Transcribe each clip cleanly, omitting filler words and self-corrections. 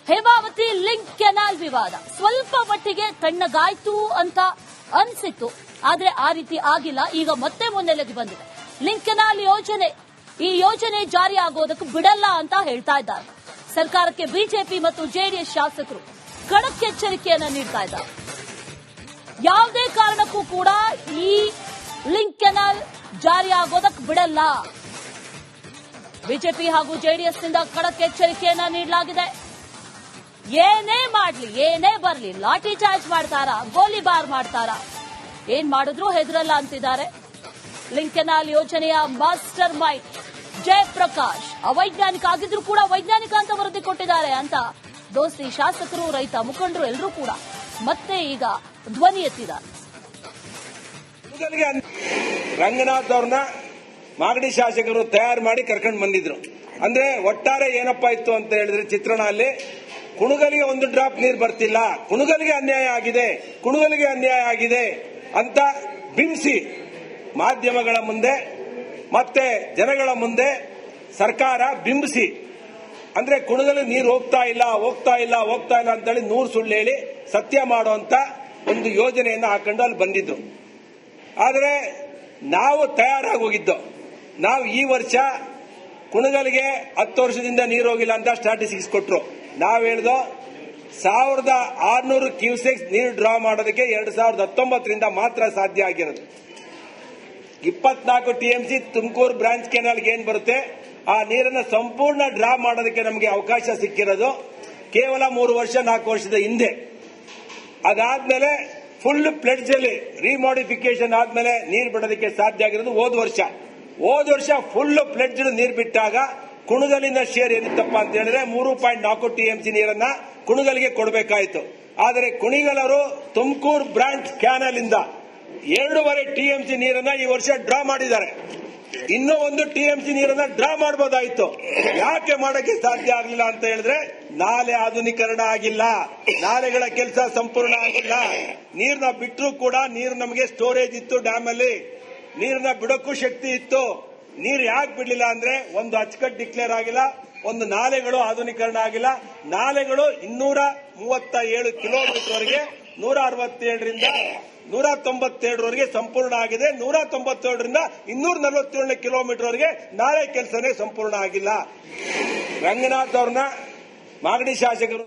Hemavathi link canal ವಿವಾದ ಸ್ವಲ್ಪ ಮಟ್ಟಿಗೆ ತಣ್ಣಗಾಯ್ತು ಅಂತ ಅನ್ಸಿತ್ತು. ಆದ್ರೆ ಆ ರೀತಿ ಆಗಿಲ್ಲ. ಈಗ ಮತ್ತೆ ಮುನ್ನೆಲೆಗೆ ಬಂದಿದೆ. ಲಿಂಕ್ ಕೆನಾಲ್ ಯೋಜನೆ, ಈ ಯೋಜನೆ ಜಾರಿ ಆಗೋದಕ್ಕೆ ಬಿಡಲ್ಲ ಅಂತ ಹೇಳ್ತಾ ಇದ್ದಾರೆ. ಸರ್ಕಾರಕ್ಕೆ ಬಿಜೆಪಿ ಮತ್ತು ಜೆಡಿಎಸ್ ಶಾಸಕರು ಖಡಕ್ ಎಚ್ಚರಿಕೆಯನ್ನ ನೀಡ್ತಾ ಇದ್ದಾರೆ. ಯಾವುದೇ ಕಾರಣಕ್ಕೂ ಕೂಡ ಈ ಲಿಂಕ್ ಕೆನಾಲ್ ಜಾರಿ ಆಗೋದಕ್ಕೆ ಬಿಡಲ್ಲ. ಬಿಜೆಪಿ ಹಾಗೂ ಜೆಡಿಎಸ್ ನಿಂದ ಖಡಕ್ ಎಚ್ಚರಿಕೆಯನ್ನ ನೀಡಲಾಗಿದೆ. ಏನೇ ಮಾಡ್ಲಿ, ಏನೇ ಬರ್ಲಿ, ಲಾಠಿ ಚಾರ್ಜ್ ಮಾಡ್ತಾರಾ, ಗೋಲಿಬಾರ್ ಮಾಡ್ತಾರಾ, ಏನ್ ಮಾಡಿದ್ರು ಹೆದರಲ್ಲ ಅಂತಿದ್ದಾರೆ. ಲಿಂಕ್ ಕೆನಾಲ್ ಯೋಜನೆಯ ಮಾಸ್ಟರ್ ಮೈಂಡ್ ಜಯಪ್ರಕಾಶ್ ಅವೈಜ್ಞಾನಿಕ ಆಗಿದ್ರು ಕೂಡ ವೈಜ್ಞಾನಿಕ ಅಂತ ವರದಿ ಕೊಟ್ಟಿದ್ದಾರೆ ಅಂತ ದೋಸ್ತಿ ಶಾಸಕರು, ರೈತ ಮುಖಂಡರು ಎಲ್ಲರೂ ಕೂಡ ಮತ್ತೆ ಈಗ ಧ್ವನಿ ಎತ್ತಿದ್ದಾರೆ. ರಂಗನಾಥ್ ಅವ್ರನ್ನ ಮಾಗಡಿ ಶಾಸಕರು ತಯಾರು ಮಾಡಿ ಕರ್ಕೊಂಡು ಬಂದಿದ್ರು. ಅಂದ್ರೆ ಒಟ್ಟಾರೆ ಏನಪ್ಪಾ ಇತ್ತು ಅಂತ ಹೇಳಿದ್ರೆ ಚಿತ್ರಣ ಅಲ್ಲಿ ಕುಣಗಲಿಗೆ ಒಂದು ಡ್ರಾಪ್ ನೀರು ಬರ್ತಿಲ್ಲ, ಕುಣಗಲಿಗೆ ಅನ್ಯಾಯ ಆಗಿದೆ, ಕುಣಗಲಿಗೆ ಅನ್ಯಾಯ ಆಗಿದೆ ಅಂತ ಬಿಂಬಿಸಿ ಮಾಧ್ಯಮಗಳ ಮುಂದೆ ಮತ್ತೆ ಜನಗಳ ಮುಂದೆ ಸರ್ಕಾರ ಬಿಂಬಿಸಿ, ಅಂದ್ರೆ ಕುಣಗಲಿ ನೀರು ಹೋಗ್ತಾ ಇಲ್ಲ ಅಂತೇಳಿ 100 ಸುಳ್ಳು ಹೇಳಿ ಸತ್ಯ ಮಾಡುವಂತ ಒಂದು ಯೋಜನೆಯನ್ನು ಹಾಕೊಂಡು ಅಲ್ಲಿ ಬಂದಿದ್ರು. ಆದರೆ ನಾವು ತಯಾರಾಗಿ ಹೋಗಿದ್ದು, ನಾವು ಈ ವರ್ಷ ಕುಣಗಲಿಗೆ 10 ವರ್ಷದಿಂದ ನೀರು ಹೋಗಿಲ್ಲ ಅಂತ ಸ್ಟಾಟಿಸ್ಟಿಕ್ಸ್ ಕೊಟ್ಟರು. ನಾವು ಹೇಳ್ದೋ 1600 ಕ್ಯೂಸೆಕ್ಸ್ ನೀರು ಡ್ರಾ ಮಾಡೋದಕ್ಕೆ 2019ರಿಂದ ಮಾತ್ರ ಸಾಧ್ಯ ಆಗಿರೋದು. 24 ಟಿಎಂಸಿ ತುಮಕೂರು ಬ್ರಾಂಚ್ ಕೆನಾಲ್ಗೆ ಏನ್ ಬರುತ್ತೆ ಆ ನೀರನ್ನು ಸಂಪೂರ್ಣ ಡ್ರಾ ಮಾಡೋದಕ್ಕೆ ನಮಗೆ ಅವಕಾಶ ಸಿಕ್ಕಿರೋದು ಕೇವಲ 3 ವರ್ಷ 4 ವರ್ಷದ ಹಿಂದೆ. ಅದಾದ್ಮೇಲೆ ಫುಲ್ ಪ್ಲೆಡ್ಜ್ ಅಲ್ಲಿ ರಿಮಾಡಿಫಿಕೇಶನ್ ಆದ್ಮೇಲೆ ನೀರು ಬಿಡೋದಕ್ಕೆ ಸಾಧ್ಯ ಆಗಿರೋದು ಹೋದ ವರ್ಷ ಫುಲ್ ಪ್ಲೆಡ್ಜ್ ನೀರು ಬಿಟ್ಟಾಗ ಕುಣಗಲಿನ ಶೇರ್ ಏನಿತ್ತಪ್ಪ ಅಂತ ಹೇಳಿದ್ರೆ 3.4 ಟಿಎಂಸಿ ನೀರನ್ನ ಕುಣಗಲಿಗೆ ಕೊಡಬೇಕಾಯಿತು. ಆದರೆ ಕುಣಿಗಲರು ತುಮಕೂರು ಬ್ರಾಂಚ್ ಕ್ಯಾನಲ್ ಇಂದ 2.5 ಟಿಎಂಸಿ ನೀರನ್ನ ಈ ವರ್ಷ ಡ್ರಾ ಮಾಡಿದ್ದಾರೆ. ಇನ್ನೂ 1 ಟಿಎಂಸಿ ನೀರನ್ನ ಡ್ರಾ ಮಾಡಬಹುದಾಯಿತು. ಯಾಕೆ ಮಾಡಕ್ಕೆ ಸಾಧ್ಯ ಆಗಲಿಲ್ಲ ಅಂತ ಹೇಳಿದ್ರೆ ನಾಲೆ ಆಧುನೀಕರಣ ಆಗಿಲ್ಲ, ನಾಲೆಗಳ ಕೆಲಸ ಸಂಪೂರ್ಣ ಆಗಿಲ್ಲ. ನೀರನ್ನ ಬಿಟ್ಟರೂ ಕೂಡ ನೀರು ನಮಗೆ ಸ್ಟೋರೇಜ್ ಇತ್ತು, ಡ್ಯಾಮ್ ಅಲ್ಲಿ ನೀರನ್ನ ಬಿಡೋಕ್ಕೂ ಶಕ್ತಿ ಇತ್ತು. ನೀರು ಯಾಕೆ ಬಿಡಲಿಲ್ಲ ಅಂದ್ರೆ ಒಂದು ಅಚ್ಚುಕಟ್ಟು ಡಿಕ್ಲೇರ್ ಆಗಿಲ್ಲ, ಒಂದು ನಾಲೆಗಳು ಆಧುನೀಕರಣ ಆಗಿಲ್ಲ. ನಾಲೆಗಳು 237 ಕಿಲೋಮೀಟರ್ ವರೆಗೆ 167ರಿಂದ 197ರವರೆಗೆ ಸಂಪೂರ್ಣ ಆಗಿದೆ. 197ರಿಂದ 247 ಕಿಲೋಮೀಟರ್ ವರೆಗೆ ನಾಲೆ ಕೆಲಸನೇ ಸಂಪೂರ್ಣ ಆಗಿಲ್ಲ. ರಂಗನಾಥ್ ಅವ್ರನ್ನ ಮಾಗಡಿ ಶಾಸಕರು.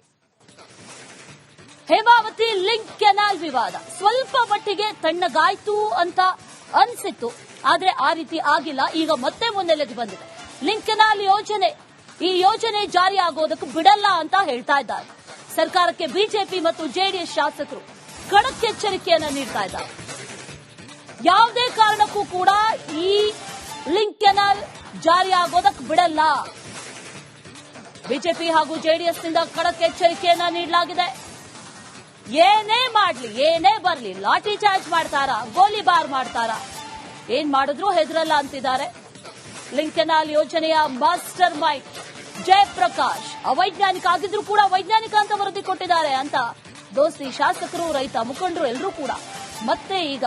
ಹೇಮಾವತಿ ಲಿಂಕ್ ಕೆನಾಲ್ ವಿವಾದ ಸ್ವಲ್ಪ ಮಟ್ಟಿಗೆ ತಣ್ಣಗಾಯ್ತು ಅಂತ ಅನ್ಸಿತ್ತು. ಆದ್ರೆ ಆ ರೀತಿ ಆಗಿಲ್ಲ. ಈಗ ಮತ್ತೆ ಮುನ್ನೆಲೆಗೆ ಬಂದಿದೆ. ಲಿಂಕ್ ಕೆನಾಲ್ ಯೋಜನೆ, ಈ ಯೋಜನೆ ಜಾರಿ ಆಗೋದಕ್ಕೆ ಬಿಡಲ್ಲ ಅಂತ ಹೇಳ್ತಾ ಇದ್ದಾರೆ. ಸರ್ಕಾರಕ್ಕೆ ಬಿಜೆಪಿ ಮತ್ತು ಜೆಡಿಎಸ್ ಶಾಸಕರು ಖಡಕ್ ಎಚ್ಚರಿಕೆಯನ್ನ ನೀಡ್ತಾ ಇದ್ದಾರೆ. ಯಾವುದೇ ಕಾರಣಕ್ಕೂ ಕೂಡ ಈ ಲಿಂಕ್ ಕೆನಾಲ್ ಜಾರಿ ಆಗೋದಕ್ಕೆ ಬಿಡಲ್ಲ. ಬಿಜೆಪಿ ಹಾಗೂ ಜೆಡಿಎಸ್ ನಿಂದ ಖಡಕ್ ಎಚ್ಚರಿಕೆಯನ್ನ ನೀಡಲಾಗಿದೆ. ಏನೇ ಮಾಡ್ಲಿ, ಏನೇ ಬರ್ಲಿ, ಲಾಠಿ ಚಾರ್ಜ್ ಮಾಡ್ತಾರಾ, ಗೋಲಿಬಾರ್ ಮಾಡ್ತಾರಾ, ಏನ್ ಮಾಡಿದ್ರು ಹೆದರಲ್ಲ ಅಂತಿದ್ದಾರೆ. ಲಿಂಕ್ ಕೆನಾಲ್ ಯೋಜನೆಯ ಮಾಸ್ಟರ್ ಮೈಂಡ್ ಜಯಪ್ರಕಾಶ್ ಅವೈಜ್ಞಾನಿಕ ಆಗಿದ್ರು ಕೂಡ ವೈಜ್ಞಾನಿಕ ಅಂತ ವರದಿ ಕೊಟ್ಟಿದ್ದಾರೆ ಅಂತ ದೋಸ್ತಿ ಶಾಸಕರು, ರೈತ ಮುಖಂಡರು ಎಲ್ಲರೂ ಕೂಡ ಮತ್ತೆ ಈಗ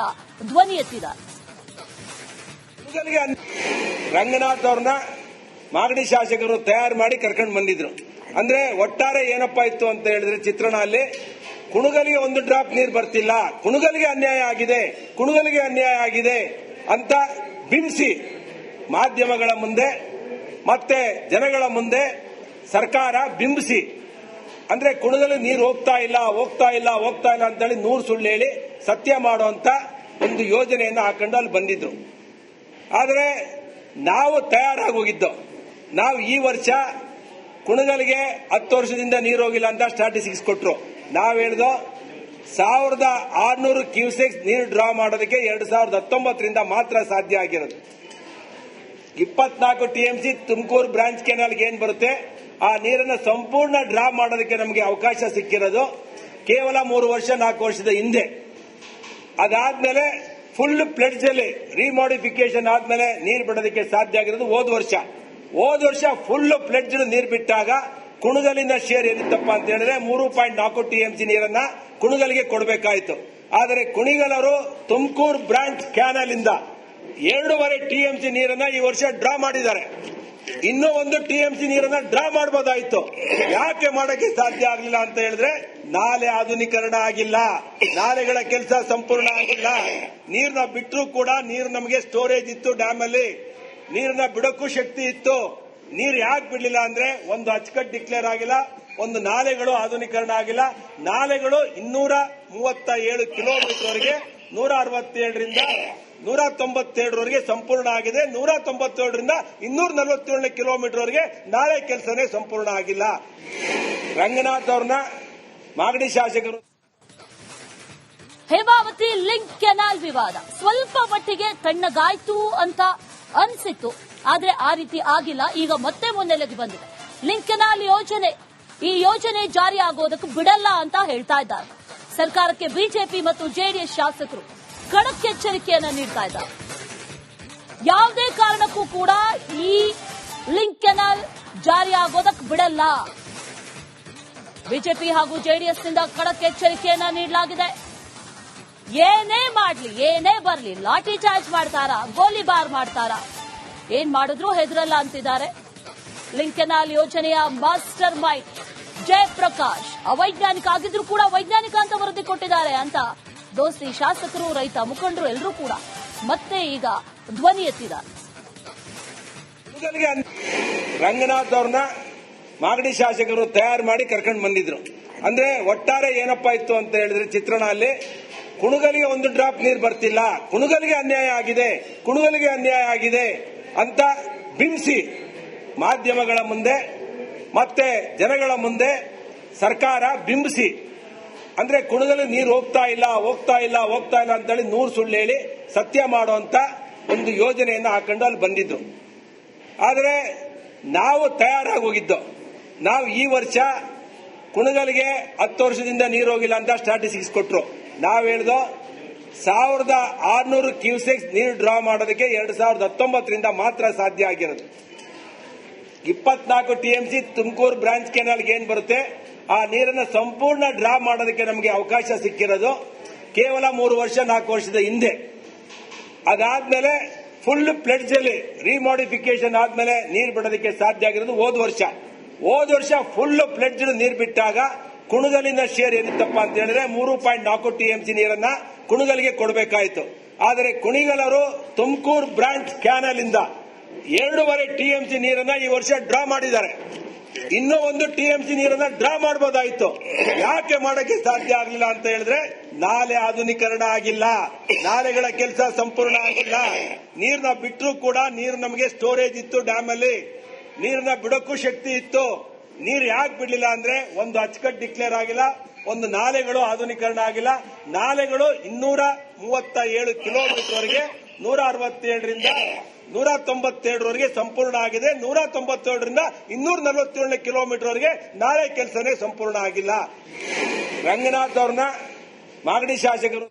ಧ್ವನಿ ಎತ್ತಿದ್ದಾರೆ. ರಂಗನಾಥ್ ಅವ್ರನ್ನ ಮಾಗಡಿ ಶಾಸಕರು ತಯಾರು ಮಾಡಿ ಕರ್ಕೊಂಡು ಬಂದಿದ್ರು. ಅಂದ್ರೆ ಒಟ್ಟಾರೆ ಏನಪ್ಪಾ ಇತ್ತು ಅಂತ ಹೇಳಿದ್ರೆ ಚಿತ್ರಣ ಅಲ್ಲಿ ಕುಣಗಲಿಗೆ ಒಂದು ಡ್ರಾಪ್ ನೀರು ಬರ್ತಿಲ್ಲ, ಕುಣಗಲಿಗೆ ಅನ್ಯಾಯ ಆಗಿದೆ, ಕುಣಗಲಿಗೆ ಅನ್ಯಾಯ ಆಗಿದೆ ಅಂತ ಬಿಂಬಿಸಿ ಮಾಧ್ಯಮಗಳ ಮುಂದೆ ಮತ್ತೆ ಜನಗಳ ಮುಂದೆ ಸರ್ಕಾರ ಬಿಂಬಿಸಿ, ಅಂದ್ರೆ ಕುಣಗಲಿ ನೀರು ಹೋಗ್ತಾ ಇಲ್ಲ ಅಂತೇಳಿ 100 ಸುಳ್ಳು ಹೇಳಿ ಸತ್ಯ ಮಾಡುವಂತ ಒಂದು ಯೋಜನೆಯನ್ನು ಹಾಕೊಂಡು ಅಲ್ಲಿ ಬಂದಿದ್ರು. ಆದರೆ ನಾವು ತಯಾರಾಗಿ ಹೋಗಿದ್ದು, ನಾವು ಈ ವರ್ಷ ಕುಣಗಲಿಗೆ 10 ವರ್ಷದಿಂದ ನೀರು ಹೋಗಿಲ್ಲ ಅಂತ ಸ್ಟಾಟಿಸ್ಟಿಕ್ಸ್ ಕೊಟ್ಟರು. ನಾವು ಹೇಳ್ದೋ 1600 ಕ್ಯೂಸೆಕ್ಸ್ ನೀರು ಡ್ರಾ ಮಾಡೋದಕ್ಕೆ 2019ರಿಂದ ಮಾತ್ರ ಸಾಧ್ಯ ಆಗಿರೋದು. 24 ಟಿಎಂಸಿ ತುಮಕೂರು ಬ್ರಾಂಚ್ ಕೆನಾಲ್ಗೆ ಏನ್ ಬರುತ್ತೆ ಆ ನೀರನ್ನು ಸಂಪೂರ್ಣ ಡ್ರಾ ಮಾಡೋದಕ್ಕೆ ನಮಗೆ ಅವಕಾಶ ಸಿಕ್ಕಿರೋದು ಕೇವಲ 3 ವರ್ಷ 4 ವರ್ಷದ ಹಿಂದೆ. ಅದಾದ್ಮೇಲೆ ಫುಲ್ ಪ್ಲೆಡ್ಜ್ ಅಲ್ಲಿ ರಿಮಾಡಿಫಿಕೇಶನ್ ಆದ್ಮೇಲೆ ನೀರು ಬಿಡೋದಕ್ಕೆ ಸಾಧ್ಯ ಆಗಿರೋದು ಹೋದ ವರ್ಷ ಫುಲ್ ಪ್ಲೆಡ್ಜ್ ನೀರು ಬಿಟ್ಟಾಗ ಕುಣಗಲಿನ ಶೇರ್ ಏನಿತ್ತಪ್ಪ ಅಂತ ಹೇಳಿದ್ರೆ 3.4 ಟಿಎಂಸಿ ನೀರನ್ನ ಕುಣಗಲಿಗೆ ಕೊಡಬೇಕಾಯಿತು. ಆದರೆ ಕುಣಿಗಲರು ತುಮಕೂರು ಬ್ರಾಂಚ್ ಕ್ಯಾನಲ್ ಇಂದ 2.5 TMC ನೀರನ್ನ ಈ ವರ್ಷ ಡ್ರಾ ಮಾಡಿದ್ದಾರೆ. ಇನ್ನೂ 1 TMC ನೀರನ್ನ ಡ್ರಾ ಮಾಡಬಹುದಾಯಿತು. ಯಾಕೆ ಮಾಡಕ್ಕೆ ಸಾಧ್ಯ ಆಗಲಿಲ್ಲ ಅಂತ ಹೇಳಿದ್ರೆ ನಾಲೆ ಆಧುನೀಕರಣ ಆಗಿಲ್ಲ, ನಾಲೆಗಳ ಕೆಲಸ ಸಂಪೂರ್ಣ ಆಗಿಲ್ಲ. ನೀರನ್ನ ಬಿಟ್ಟರೂ ಕೂಡ ನೀರು ನಮಗೆ ಸ್ಟೋರೇಜ್ ಇತ್ತು, ಡ್ಯಾಮ್ ಅಲ್ಲಿ ನೀರನ್ನ ಬಿಡಕ್ಕೂ ಶಕ್ತಿ ಇತ್ತು. ನೀರು ಯಾಕೆ ಬಿಡಲಿಲ್ಲ ಅಂದ್ರೆ ಒಂದು ಅಚ್ಚುಕಟ್ಟು ಡಿಕ್ಲೇರ್ ಆಗಿಲ್ಲ, ಒಂದು ನಾಲೆಗಳು ಆಧುನೀಕರಣ ಆಗಿಲ್ಲ. ನಾಲೆಗಳು 237 ಕಿಲೋಮೀಟರ್ವರೆಗೆ 167ರಿಂದ 197ರವರೆಗೆ ಸಂಪೂರ್ಣ ಆಗಿದೆ. 197ರಿಂದ 247 ಕಿಲೋಮೀಟರ್ವರೆಗೆ ನಾಳೆ ಕೆಲಸನೇ ಸಂಪೂರ್ಣ ಆಗಿಲ್ಲ. ರಂಗನಾಥ್ ಅವ್ರನ್ನ ಮಾಗಡಿ ಶಾಸಕರು ಹೇಮಾವತಿ ಲಿಂಕ್ ಕೆನಾಲ್ ವಿವಾದ ಸ್ವಲ್ಪ ಮಟ್ಟಿಗೆ ತಣ್ಣಗಾಯ್ತು ಅಂತ ಅನ್ಸಿತ್ತು, ಆದ್ರೆ ಆ ರೀತಿ ಆಗಿಲ್ಲ. ಈಗ ಮತ್ತೆ ಮುನ್ನೆಲೆಗೆ ಬಂದಿದೆ. ಲಿಂಕ್ ಕೆನಾಲ್ ಯೋಜನೆ, ಈ ಯೋಜನೆ ಜಾರಿ ಆಗೋದಕ್ಕೆ ಬಿಡಲ್ಲ ಅಂತ ಹೇಳ್ತಾ ಇದ್ದಾರೆ. ಸರ್ಕಾರಕ್ಕೆ ಬಿಜೆಪಿ ಮತ್ತು ಜೆಡಿಎಸ್ ಶಾಸಕರು ಖಡಕ್ ಎಚ್ಚರಿಕೆಯನ್ನ ನೀಡ್ತಾ ಇದ್ದಾರೆ. ಯಾವುದೇ ಕಾರಣಕ್ಕೂ ಕೂಡ ಈ ಲಿಂಕ್ ಕೆನಾಲ್ ಜಾರಿ ಆಗೋದಕ್ಕೆ ಬಿಡಲ್ಲ. ಬಿಜೆಪಿ ಹಾಗೂ ಜೆಡಿಎಸ್ನಿಂದ ಖಡಕ್ ಎಚ್ಚರಿಕೆಯನ್ನ ನೀಡಲಾಗಿದೆ. ಏನೇ ಮಾಡ್ಲಿ, ಏನೇ ಬರ್ಲಿ, ಲಾಠಿ ಚಾರ್ಜ್ ಮಾಡ್ತಾರಾ, ಗೋಲಿಬಾರ್ ಮಾಡ್ತಾರಾ, ಏನ್ ಮಾಡಿದ್ರೂ ಹೆದರಲ್ಲ ಅಂತಿದ್ದಾರೆ. ಲಿಂಕ್ ಕೆನಾಲ್ ಯೋಜನೆಯ ಮಾಸ್ಟರ್ ಮೈಂಡ್ ಜಯಪ್ರಕಾಶ್ ಅವೈಜ್ಞಾನಿಕ ಆಗಿದ್ರು ಕೂಡ ವೈಜ್ಞಾನಿಕ ಅಂತ ವರದಿ ಕೊಟ್ಟಿದ್ದಾರೆ ಅಂತ ದೋಸ್ತಿ ಶಾಸಕರು, ರೈತ ಮುಖಂಡರು ಎಲ್ಲರೂ ಕೂಡ ಮತ್ತೆ ಈಗ ಧ್ವನಿ ಎತ್ತಿದ್ದಾರೆ. ರಂಗನಾಥ್ ಅವ್ರನ್ನ ಮಾಗಡಿ ಶಾಸಕರು ತಯಾರು ಮಾಡಿ ಕರ್ಕೊಂಡು ಬಂದಿದ್ರು. ಅಂದ್ರೆ ಒಟ್ಟಾರೆ ಏನಪ್ಪಾ ಇತ್ತು ಅಂತ ಹೇಳಿದ್ರೆ ಚಿತ್ರಣ ಅಲ್ಲಿ ಕುಣಗಲಿಗೆ 1 ಡ್ರಾಪ್ ನೀರು ಬರ್ತಿಲ್ಲ, ಕುಣಗಲಿಗೆ ಅನ್ಯಾಯ ಆಗಿದೆ, ಕುಣಗಲಿಗೆ ಅನ್ಯಾಯ ಆಗಿದೆ ಅಂತ ಬಿಂಬಿಸಿ ಮಾಧ್ಯಮಗಳ ಮುಂದೆ ಮತ್ತೆ ಜನಗಳ ಮುಂದೆ ಸರ್ಕಾರ ಬಿಂಬಿಸಿ, ಅಂದ್ರೆ ಕುಣಗಲಿಗೆ ನೀರು ಹೋಗ್ತಾ ಇಲ್ಲ ಅಂತೇಳಿ 100 ಸುಳ್ಳು ಹೇಳಿ ಸತ್ಯ ಮಾಡುವಂತ ಒಂದು ಯೋಜನೆಯನ್ನು ಹಾಕೊಂಡು ಅಲ್ಲಿ ಬಂದಿದ್ದು. ಆದರೆ ನಾವು ತಯಾರಾಗಿ ಹೋಗಿದ್ದು, ನಾವು ಈ ವರ್ಷ ಕುಣಗಲಿಗೆ 10 ವರ್ಷದಿಂದ ನೀರು ಹೋಗಿಲ್ಲ ಅಂತ ಸ್ಟಾಟಿಸ್ಟಿಕ್ಸ್ ಕೊಟ್ಟರು. ನಾವು ಹೇಳ್ದೋ 1600 ಕ್ಯೂಸೆಕ್ಸ್ ನೀರು ಡ್ರಾ ಮಾಡೋದಕ್ಕೆ 2019ರಿಂದ ಮಾತ್ರ ಸಾಧ್ಯ ಆಗಿರೋದು. 24 TMC ತುಮಕೂರು ಬ್ರಾಂಚ್ ಕೆನಾಲ್ಗೆ ಏನ್ ಬರುತ್ತೆ ಆ ನೀರನ್ನ ಸಂಪೂರ್ಣ ಡ್ರಾ ಮಾಡೋದಕ್ಕೆ ನಮಗೆ ಅವಕಾಶ ಸಿಕ್ಕಿರೋದು ಕೇವಲ 3 ವರ್ಷ 4 ವರ್ಷದ ಹಿಂದೆ. ಅದಾದ್ಮೇಲೆ ಫುಲ್ ಪ್ಲೆಡ್ಜ್ ಅಲ್ಲಿ ರಿಮಾಡಿಫಿಕೇಶನ್ ಆದ್ಮೇಲೆ ನೀರು ಬಿಡೋದಕ್ಕೆ ಸಾಧ್ಯ ಆಗಿರೋದು ಹೋದ ವರ್ಷ ಫುಲ್ ಪ್ಲೆಡ್ಜ್ ನೀರು ಬಿಟ್ಟಾಗ ಕುಣಗಲಿನ ಶೇರ್ ಏನಿತ್ತಪ್ಪ ಅಂತ ಹೇಳಿದ್ರೆ 3.4 TMC ನೀರನ್ನ ಕುಣಗಲಿಗೆ ಕೊಡಬೇಕಾಯಿತು. ಆದರೆ ಕುಣಿಗಲರು ತುಮಕೂರು ಬ್ರಾಂಚ್ ಕ್ಯಾನಲ್ ಇಂದ 2.5 TMC ನೀರನ್ನ ಈ ವರ್ಷ ಡ್ರಾ ಮಾಡಿದ್ದಾರೆ. ಇನ್ನೂ 1 TMC ನೀರನ್ನ ಡ್ರಾ ಮಾಡಬಹುದಾಯಿತು. ಯಾಕೆ ಮಾಡಕ್ಕೆ ಸಾಧ್ಯ ಆಗಲಿಲ್ಲ ಅಂತ ಹೇಳಿದ್ರೆ ನಾಲೆ ಆಧುನೀಕರಣ ಆಗಿಲ್ಲ, ನಾಲೆಗಳ ಕೆಲಸ ಸಂಪೂರ್ಣ ಆಗಿಲ್ಲ. ನೀರನ್ನ ಬಿಟ್ಟರೂ ಕೂಡ ನೀರು ನಮಗೆ ಸ್ಟೋರೇಜ್ ಇತ್ತು, ಡ್ಯಾಮ್ ಅಲ್ಲಿ ನೀರನ್ನ ಬಿಡಕ್ಕೂ ಶಕ್ತಿ ಇತ್ತು. ನೀರು ಯಾಕೆ ಬಿಡಲಿಲ್ಲ ಅಂದ್ರೆ ಒಂದು ಅಚ್ಚುಕಟ್ಟು ಡಿಕ್ಲೇರ್ ಆಗಿಲ್ಲ, ಒಂದು ನಾಲೆಗಳು ಆಧುನೀಕರಣ ಆಗಿಲ್ಲ. ನಾಲೆಗಳು 237 ಕಿಲೋಮೀಟರ್ವರೆಗೆ 167ರಿಂದ 197ರವರೆಗೆ ಸಂಪೂರ್ಣ ಆಗಿದೆ. 197ರಿಂದ 247 ಕಿಲೋಮೀಟರ್ವರೆಗೆ ನಾಳೆ ಕೆಲಸನೇ ಸಂಪೂರ್ಣ ಆಗಿಲ್ಲ. ರಂಗನಾಥ್ ಅವ್ರನ್ನ ಮಾಗಡಿ ಶಾಸಕರು